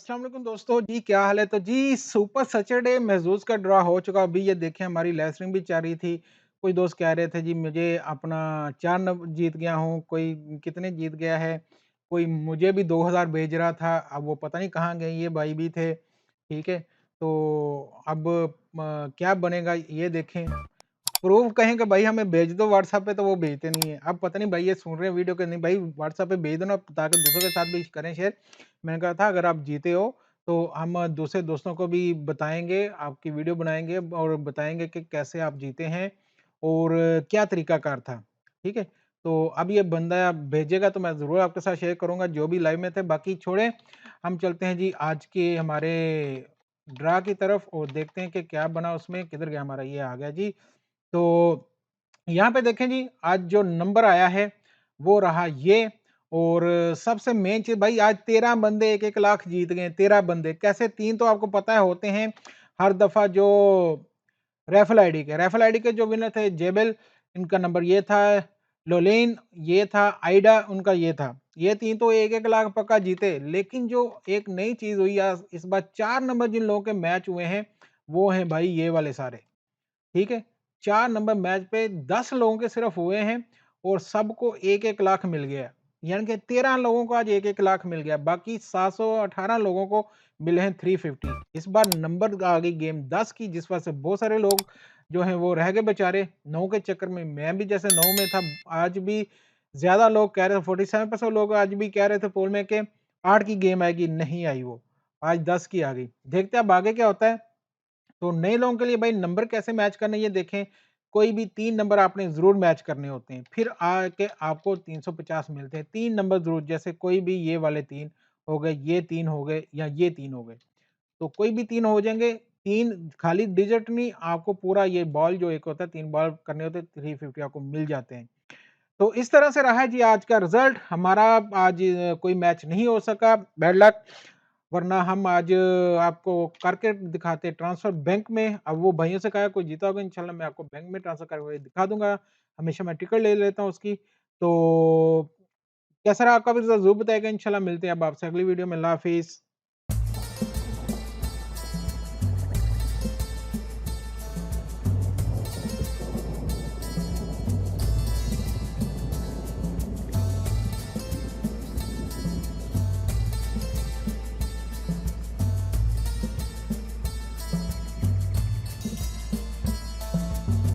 अस्सलाम वालेकुम दोस्तों जी, क्या हाल है? तो जी सुपर सैटरडे महजूज का ड्रा हो चुका। अभी ये देखें हमारी लाइव स्ट्रीम भी चल रही थी। कोई दोस्त कह रहे थे जी मुझे अपना 4 नंबर जीत गया हूँ, कोई कितने जीत गया है, कोई मुझे भी 2000 भेज रहा था। अब वो पता नहीं कहाँ गए ये भाई भी थे, ठीक है? तो अब क्या बनेगा ये देखें। प्रूफ़ कहें कि भाई हमें भेज दो व्हाट्सएप पे तो वो भेजते नहीं है। अब पता नहीं भाई ये सुन रहे हैं वीडियो के नहीं, भाई व्हाट्सएप पे भेज दो ना ताकि दूसरों के साथ भी करें शेयर। मैंने कहा था अगर आप जीते हो तो हम दूसरे दोस्तों को भी बताएँगे, आपकी वीडियो बनाएँगे और बताएँगे कि कैसे आप जीते हैं और क्या तरीकाकार था, ठीक है? तो अब ये बंदा भेजेगा तो मैं ज़रूर आपके साथ शेयर करूँगा जो भी लाइव में थे। बाकी छोड़ें, हम चलते हैं जी आज के हमारे ड्रा की तरफ और देखते हैं कि क्या बना उसमें, किधर गया हमारा ये आ गया जी। तो यहाँ पे देखें जी, आज जो नंबर आया है, वो रहा ये और सबसे मेन चीज़ भाई आज 13 बंदे 1-1 लाख जीत गए, 13 बंदे। कैसे 3 तो आपको पता है होते हैं हर दफ़ा जो रैफ़ल आईडी के जो विनर थे जेबेल इनका नंबर ये था, लोलेन ये था, आइडा उनका ये था। ये 3 तो 1-1 लाख पक्का जीते, लेकिन जो एक नई चीज़ हुई आज इस बार 4 नंबर जिन लोगों के मैच हुए हैं, वो हैं भाई ये वाले सारे। ठीक है? 4 नंबर मैच पे 10 लोगों के सिर्फ हुए हैं और सबको 1-1 लाख मिल गया। यानी कि 13 लोगों को आज 1-1 लाख मिल गया। बाकी 718 लोगों को मिले हैं 350। इस बार नंबर आ गई गेम 10 की जिस वजह से बहुत सारे लोग जो हैं वो रह गए बेचारे 9 के चक्कर में। मैं भी जैसे 9 में था, आज भी ज़्यादा लोग कह रहे थे 47% लोग आज भी कह रहे थे पोल में कि 8 की गेम आएगी, नहीं आई वो। आज 10 की आ गई। देखते हैं अब आगे क्या होता है। तो नए लोगों के लिए भाई नंबर कैसे मैच करने ये देखें, कोई भी 3 नंबर आपने ज़रूर मैच करने होते हैं, फिर आके आपको 350 मिलते हैं। 3 नंबर ज़रूर जैसे कोई भी ये वाले 3 हो गए, ये 3 हो गए या ये 3 हो गए। तो कोई भी 3 हो जाएँगे, 3 खाली डिजिट नहीं आपको पूरा ये बॉल जो एक होता है 3 बॉल करने होते हैं 350 आपको मिल जाते हैं। तो इस तरह से रहा है जी आज का रिज़ल्ट हमारा आज कोई मैच नहीं हो सका, बैड लक वरना हम आज आपको करके दिखाते ट्रांसफर बैंक में। अब वो भाइयों से कहा कोई जीता होगा इंशाल्लाह मैं आपको बैंक में ट्रांसफर करके दिखा दूँगा। हमेशा मैं टिकट ले लेता हूँ उसकी। तो कैसा रहा आपका भी ज़रूर बताइएगा इंशाल्लाह मिलते हैं अब आपसे अगली वीडियो में। अल्लाह हाफ़िज़।